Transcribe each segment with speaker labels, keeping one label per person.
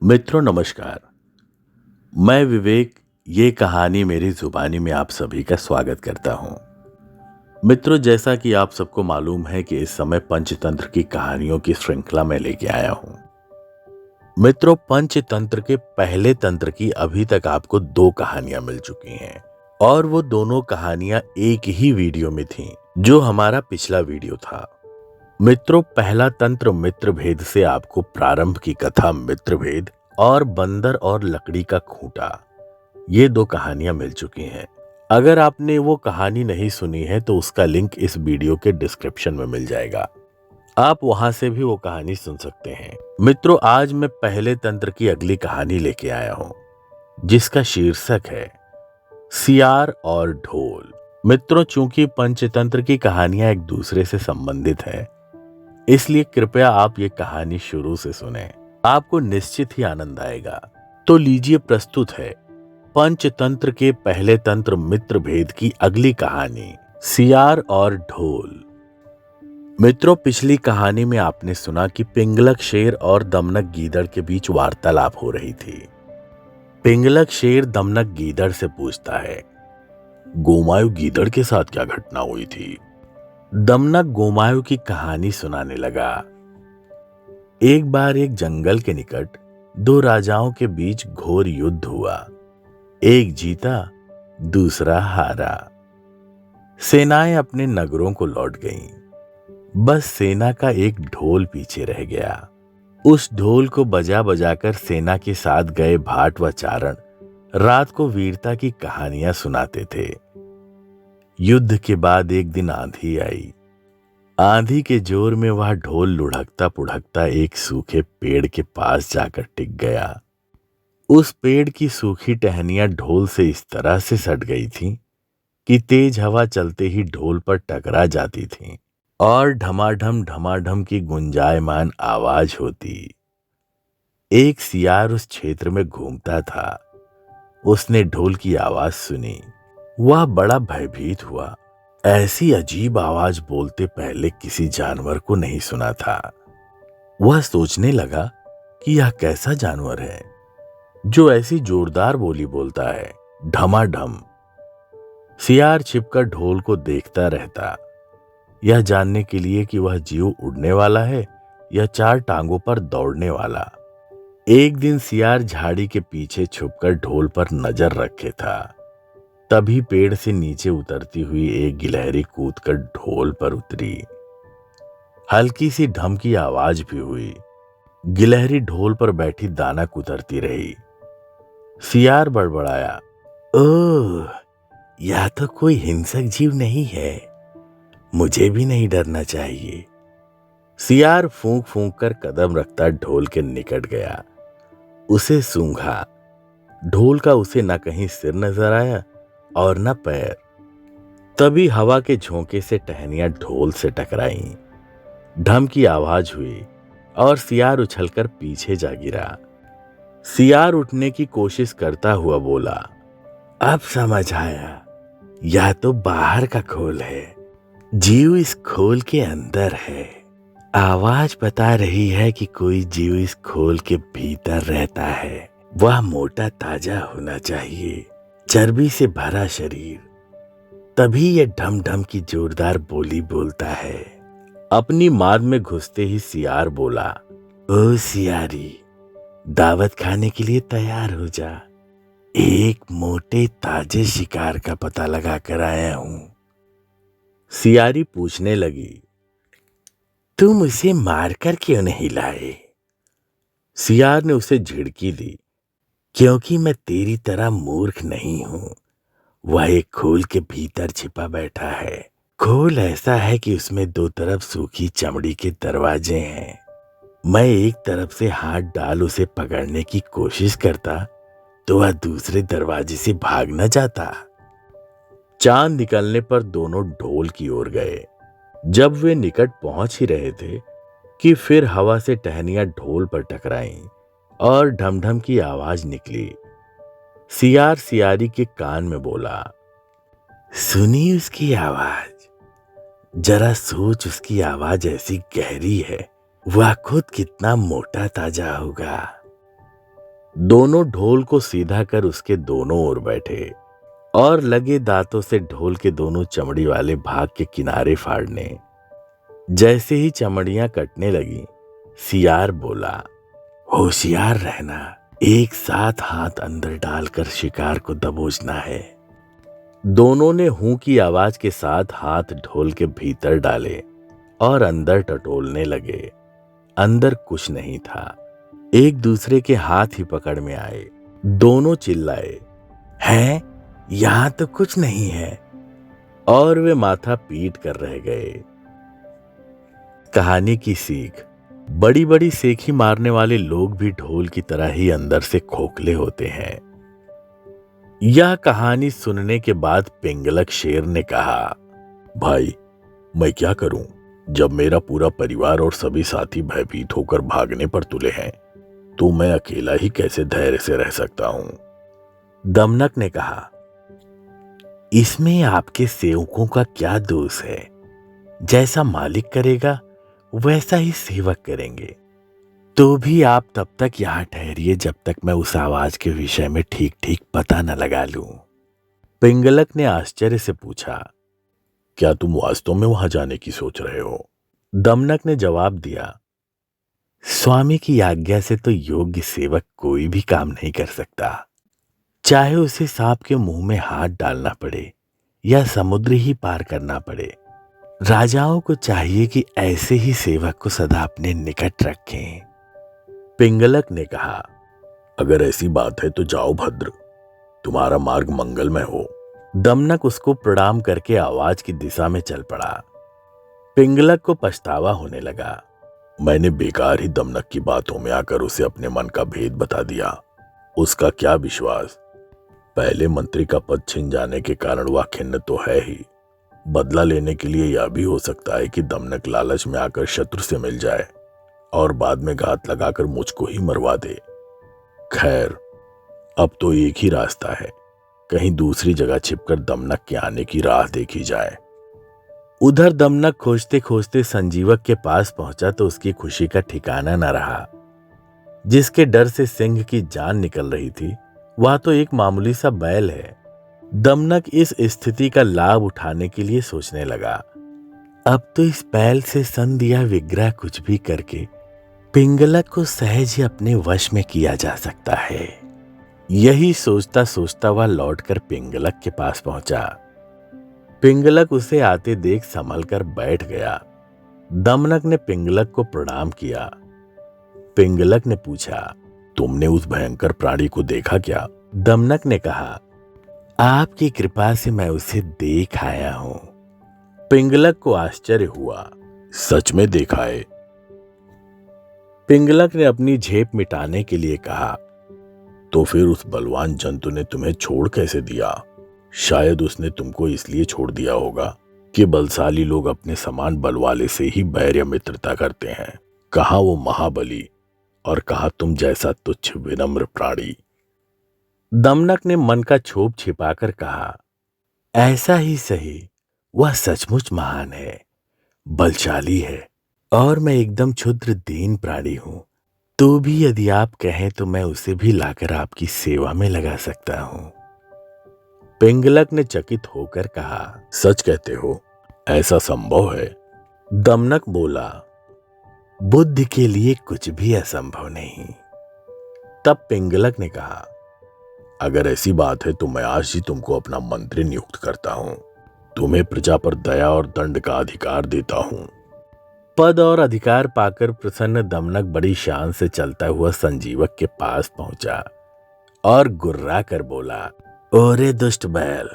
Speaker 1: मित्रों नमस्कार। मैं विवेक ये कहानी मेरी जुबानी में आप सभी का स्वागत करता हूं। मित्रों, जैसा कि आप सबको मालूम है कि इस समय पंचतंत्र की कहानियों की श्रृंखला में लेके आया हूं। मित्रों, पंचतंत्र के पहले तंत्र की अभी तक आपको 2 कहानियां मिल चुकी हैं और वो दोनों कहानियां एक ही वीडियो में थीं, जो हमारा पिछला वीडियो था। मित्रों, पहला तंत्र मित्रभेद से आपको प्रारंभ की कथा मित्रभेद और बंदर और लकड़ी का खूंटा, ये 2 कहानियां मिल चुकी हैं। अगर आपने वो कहानी नहीं सुनी है तो उसका लिंक इस वीडियो के डिस्क्रिप्शन में मिल जाएगा, आप वहां से भी वो कहानी सुन सकते हैं। मित्रों, आज मैं पहले तंत्र की अगली कहानी लेके आया हूं, जिसका शीर्षक है सियार और ढोल। मित्रों, चूंकि पंचतंत्र की कहानियां एक दूसरे से संबंधित है, इसलिए कृपया आप ये कहानी शुरू से सुने, आपको निश्चित ही आनंद आएगा। तो लीजिए, प्रस्तुत है पंचतंत्र के पहले तंत्र मित्रभेद की अगली कहानी, सियार और ढोल। मित्रों, पिछली कहानी में आपने सुना कि पिंगलक शेर और दमनक गीदड़ के बीच वार्तालाप हो रही थी। पिंगलक शेर दमनक गीदड़ से पूछता है, गोमायु गीदड़ के साथ क्या घटना हुई थी? दमनक गोमायु की कहानी सुनाने लगा। एक बार एक जंगल के निकट 2 राजाओं के बीच घोर युद्ध हुआ। एक जीता, दूसरा हारा। सेनाएं अपने नगरों को लौट गईं। बस सेना का एक ढोल पीछे रह गया। उस ढोल को बजा बजाकर सेना के साथ गए भाट व चारण रात को वीरता की कहानियां सुनाते थे। युद्ध के बाद एक दिन आंधी आई। आंधी के जोर में वह ढोल लुढ़कता पुढ़कता एक सूखे पेड़ के पास जाकर टिक गया। उस पेड़ की सूखी टहनियां ढोल से इस तरह से सट गई थीं कि तेज हवा चलते ही ढोल पर टकरा जाती थीं और ढमाढम की गुंजायमान आवाज होती। एक सियार उस क्षेत्र में घूमता था। उसने ढोल की आवाज सुनी। वह बड़ा भयभीत हुआ। ऐसी अजीब आवाज बोलते पहले किसी जानवर को नहीं सुना था। वह सोचने लगा कि यह कैसा जानवर है जो ऐसी जोरदार बोली बोलता है, ढमाढम। सियार छिपकर ढोल को देखता रहता, यह जानने के लिए कि वह जीव उड़ने वाला है या 4 टांगों पर दौड़ने वाला। एक दिन सियार झाड़ी के पीछे छुपकर ढोल पर नजर रखे था। तभी पेड़ से नीचे उतरती हुई एक गिलहरी कूदकर ढोल पर उतरी। हल्की सी ढम की आवाज भी हुई। गिलहरी ढोल पर बैठी दाना कुतरती रही। सियार बड़बड़ाया, ओह, यह तो कोई हिंसक जीव नहीं है, मुझे भी नहीं डरना चाहिए। सियार फूंक फूंक कर कदम रखता ढोल के निकट गया। उसे सूंघा। ढोल का उसे न कहीं सिर नजर आया और न पैर। तभी हवा के झोंके से टहनियां ढोल से टकराईं। ढम की आवाज हुई और सियार उछलकर पीछे जा गिरा। सियार उठने की कोशिश करता हुआ बोला, अब समझ आया, यह तो बाहर का खोल है, जीव इस खोल के अंदर है। आवाज बता रही है कि कोई जीव इस खोल के भीतर रहता है। वह मोटा ताजा होना चाहिए, चर्बी से भरा शरीर, तभी ये ढम ढम की जोरदार बोली बोलता है। अपनी माद में घुसते ही सियार बोला, ओ सियारी, दावत खाने के लिए तैयार हो जा। एक मोटे ताजे शिकार का पता लगा कर आया हूं। सियारी पूछने लगी, तुम उसे मारकर क्यों नहीं लाए? सियार ने उसे झिड़की दी, क्योंकि मैं तेरी तरह मूर्ख नहीं हूं। वह एक खोल के भीतर छिपा बैठा है। खोल ऐसा है कि उसमें 2 तरफ सूखी चमड़ी के दरवाजे हैं। मैं एक तरफ से हाथ डाल उसे पकड़ने की कोशिश करता तो वह दूसरे दरवाजे से भाग न जाता। चांद निकलने पर दोनों ढोल की ओर गए। जब वे निकट पहुंच ही रहे थे कि फिर हवा से टहनियां ढोल पर टकराईं और ढमढम की आवाज निकली। सियार सियारी के कान में बोला, सुनी उसकी आवाज? जरा सोच, उसकी आवाज ऐसी गहरी है, वह खुद कितना मोटा ताजा होगा। दोनों ढोल को सीधा कर उसके दोनों ओर बैठे और लगे दांतों से ढोल के दोनों चमड़ी वाले भाग के किनारे फाड़ने। जैसे ही चमड़ियां कटने लगी, सियार बोला, होशियार रहना, एक साथ हाथ अंदर डालकर शिकार को दबोचना है। दोनों ने हूं की आवाज के साथ हाथ ढोल के भीतर डाले और अंदर टटोलने लगे। अंदर कुछ नहीं था, एक दूसरे के हाथ ही पकड़ में आए। दोनों चिल्लाए, हैं, यहां तो कुछ नहीं है, और वे माथा पीट कर रह गए। कहानी की सीख, बड़ी बड़ी सेखी मारने वाले लोग भी ढोल की तरह ही अंदर से खोखले होते हैं। यह कहानी सुनने के बाद पिंगलक शेर ने कहा, भाई मैं क्या करूं, जब मेरा पूरा परिवार और सभी साथी भयभीत होकर भागने पर तुले हैं, तो मैं अकेला ही कैसे धैर्य से रह सकता हूं। दमनक ने कहा, इसमें आपके सेवकों का क्या दोष है, जैसा मालिक करेगा वैसा ही सेवक करेंगे। तो भी आप तब तक यहां ठहरिए जब तक मैं उस आवाज के विषय में ठीक ठीक पता न लगा लूं। पिंगलक ने आश्चर्य से पूछा, क्या तुम वास्तव में वहां जाने की सोच रहे हो? दमनक ने जवाब दिया, स्वामी की आज्ञा से तो योग्य सेवक कोई भी काम नहीं कर सकता, चाहे उसे सांप के मुंह में हाथ डालना पड़े या समुद्र ही पार करना पड़े। राजाओं को चाहिए कि ऐसे ही सेवक को सदा अपने निकट रखें। पिंगलक ने कहा, अगर ऐसी बात है तो जाओ भद्र, तुम्हारा मार्ग मंगलमय हो। दमनक उसको प्रणाम करके आवाज की दिशा में चल पड़ा। पिंगलक को पछतावा होने लगा, मैंने बेकार ही दमनक की बातों में आकर उसे अपने मन का भेद बता दिया। उसका क्या विश्वास, पहले मंत्री का पद छिन जाने के कारण वह खिन्न तो है ही, बदला लेने के लिए यह भी हो सकता है कि दमनक लालच में आकर शत्रु से मिल जाए और बाद में घात लगाकर मुझको ही मरवा दे। खैर, अब तो एक ही रास्ता है, कहीं दूसरी जगह छिपकर दमनक के आने की राह देखी जाए। उधर दमनक खोजते खोजते संजीवक के पास पहुंचा तो उसकी खुशी का ठिकाना न रहा। जिसके डर से सिंह की जान निकल रही थी, वह तो एक मामूली सा बैल है। दमनक इस स्थिति का लाभ उठाने के लिए सोचने लगा, अब तो इस बैल से सन दिया विग्रह कुछ भी करके पिंगलक को सहज ही अपने वश में किया जा सकता है। यही सोचता सोचता वह लौटकर पिंगलक के पास पहुंचा। पिंगलक उसे आते देख संभल कर बैठ गया। दमनक ने पिंगलक को प्रणाम किया। पिंगलक ने पूछा, तुमने उस भयंकर प्राणी को देखा क्या? दमनक ने कहा, आपकी कृपा से मैं उसे देख आया हूं। पिंगलक को आश्चर्य हुआ, सच में देखा है? पिंगलक ने अपनी झेप मिटाने के लिए कहा, तो फिर उस बलवान जंतु ने तुम्हें छोड़ कैसे दिया? शायद उसने तुमको इसलिए छोड़ दिया होगा कि बलशाली लोग अपने समान बल वाले से ही बैर या मित्रता करते हैं। कहाँ वो महाबली और कहाँ तुम जैसा तुच्छ विनम्र प्राणी। दमनक ने मन का क्षोभ छिपाकर कहा, ऐसा ही सही, वह सचमुच महान है, बलशाली है, और मैं एकदम क्षुद्र दीन प्राणी हूं। तो भी यदि आप कहें तो मैं उसे भी लाकर आपकी सेवा में लगा सकता हूं। पिंगलक ने चकित होकर कहा, सच कहते हो? ऐसा संभव है? दमनक बोला, बुद्धि के लिए कुछ भी असंभव नहीं। तब पिंगलक ने कहा, अगर ऐसी बात है तो मैं आज ही तुमको अपना मंत्री नियुक्त करता हूं, तुम्हें प्रजा पर दया और दंड का अधिकार देता हूं। पद और अधिकार पाकर प्रसन्न दमनक बड़ी शान से चलता हुआ संजीवक के पास पहुंचा और गुर्रा कर बोला, ओरे दुष्ट बैल,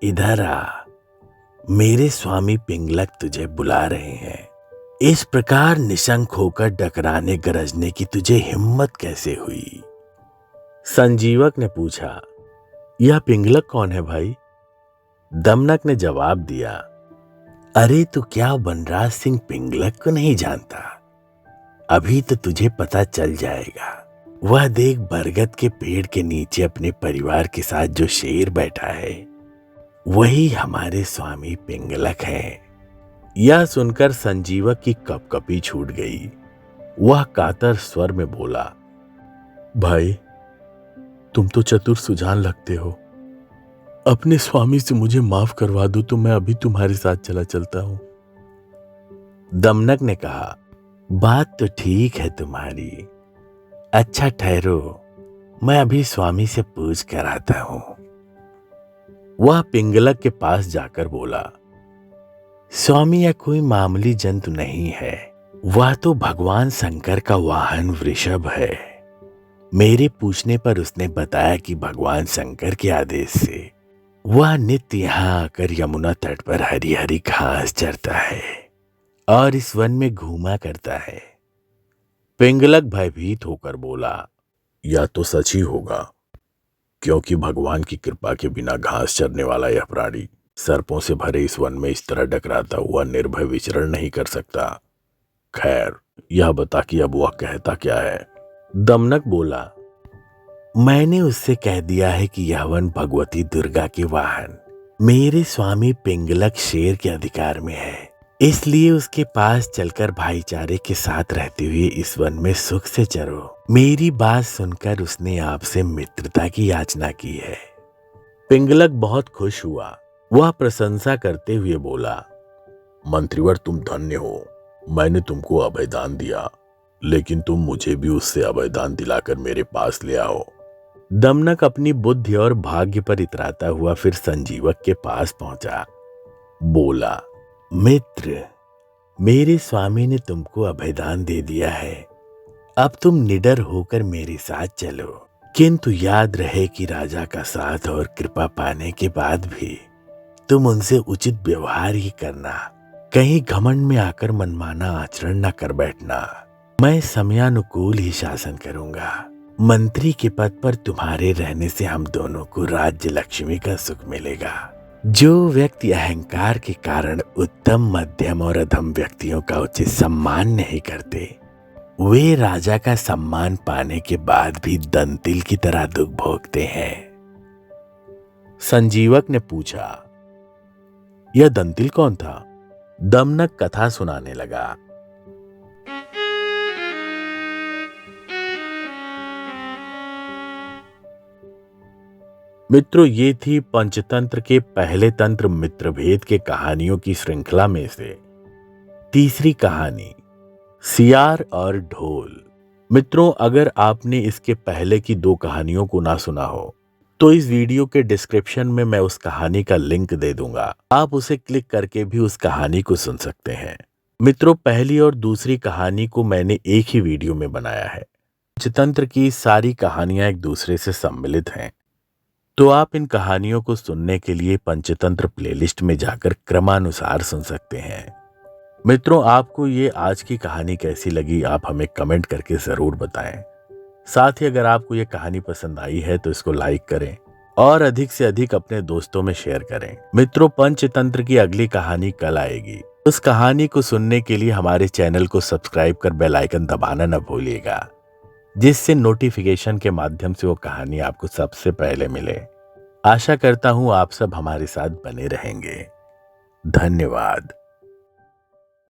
Speaker 1: इधर आ, मेरे स्वामी पिंगलक तुझे बुला रहे हैं। इस प्रकार निशंक होकर डकराने गरजने की तुझे हिम्मत कैसे हुई? संजीवक ने पूछा, यह पिंगलक कौन है भाई? दमनक ने जवाब दिया, अरे तू क्या वनराज सिंह पिंगलक को नहीं जानता? अभी तो तुझे पता चल जाएगा। वह देख, बरगद के पेड़ के नीचे अपने परिवार के साथ जो शेर बैठा है, वही हमारे स्वामी पिंगलक है। यह सुनकर संजीवक की कपकपी छूट गई। वह कातर स्वर में बोला, भाई तुम तो चतुर सुजान लगते हो। अपने स्वामी से मुझे माफ करवा दो तो मैं अभी तुम्हारे साथ चला चलता हूं। दमनक ने कहा, बात तो ठीक है तुम्हारी। अच्छा ठहरो, मैं अभी स्वामी से पूछ कर आता हूं। वह पिंगलक के पास जाकर बोला, स्वामी यह कोई मामूली जंतु नहीं है, वह तो भगवान शंकर का वाहन वृषभ है। मेरे पूछने पर उसने बताया कि भगवान शंकर के आदेश से वह नित्य यहाँ आकर यमुना तट पर हरी हरी घास चरता है और इस वन में घूमा करता है। पिंगलक भयभीत होकर बोला, यह तो सच ही होगा, क्योंकि भगवान की कृपा के बिना घास चरने वाला यह प्राणी सर्पों से भरे इस वन में इस तरह डकराता हुआ निर्भय विचरण नहीं कर सकता। खैर, यह बता कि अब वह कहता क्या है। दमनक बोला, मैंने उससे कह दिया है कि यह वन भगवती दुर्गा के वाहन मेरे स्वामी पिंगलक शेर के अधिकार में है, इसलिए उसके पास चलकर भाईचारे के साथ रहते हुए इस वन में सुख से चरो। मेरी बात सुनकर उसने आपसे मित्रता की याचना की है। पिंगलक बहुत खुश हुआ। वह प्रशंसा करते हुए बोला, मंत्रीवर तुम धन्य हो। मैंने तुमको अभयदान दिया, लेकिन तुम मुझे भी उससे अभयदान दिलाकर मेरे पास ले आओ। दमनक अपनी बुद्धि और भाग्य पर इतराता हुआ फिर संजीवक के पास पहुंचा। बोला, मित्र, मेरे स्वामी ने तुमको अभयदान दे दिया है, अब तुम निडर होकर मेरे साथ चलो, किंतु याद रहे कि राजा का साथ और कृपा पाने के बाद भी तुम उनसे उचित व्यवहार ही करना, कहीं घमंड में आकर मनमाना आचरण न कर बैठना। मैं समयानुकूल ही शासन करूंगा। मंत्री के पद पर तुम्हारे रहने से हम दोनों को राज्य लक्ष्मी का सुख मिलेगा। जो व्यक्ति अहंकार के कारण उत्तम, मध्यम और अधम व्यक्तियों का उचित सम्मान नहीं करते, वे राजा का सम्मान पाने के बाद भी दंतिल की तरह दुख भोगते हैं। संजीवक ने पूछा, यह दंतिल कौन था? दमनक कथा सुनाने लगा। मित्रों, ये थी पंचतंत्र के पहले तंत्र मित्रभेद के कहानियों की श्रृंखला में से तीसरी कहानी, सियार और ढोल। मित्रों, अगर आपने इसके पहले की दो कहानियों को ना सुना हो तो इस वीडियो के डिस्क्रिप्शन में मैं उस कहानी का लिंक दे दूंगा, आप उसे क्लिक करके भी उस कहानी को सुन सकते हैं। मित्रों, पहली और दूसरी कहानी को मैंने एक ही वीडियो में बनाया है। पंचतंत्र की सारी कहानियां एक दूसरे से सम्मिलित हैं, तो आप इन कहानियों को सुनने के लिए पंचतंत्र प्लेलिस्ट में जाकर क्रमानुसार सुन सकते हैं। मित्रों, आपको ये आज की कहानी कैसी लगी, आप हमें कमेंट करके जरूर बताएं। साथ ही अगर आपको ये कहानी पसंद आई है तो इसको लाइक करें और अधिक से अधिक अपने दोस्तों में शेयर करें। मित्रों, पंचतंत्र की अगली कहानी कल आएगी। उस कहानी को सुनने के लिए हमारे चैनल को सब्सक्राइब कर बेल आइकन दबाना न भूलिएगा, जिससे नोटिफिकेशन के माध्यम से वो कहानी आपको सबसे पहले मिले। आशा करता हूं आप सब हमारे साथ बने रहेंगे। धन्यवाद।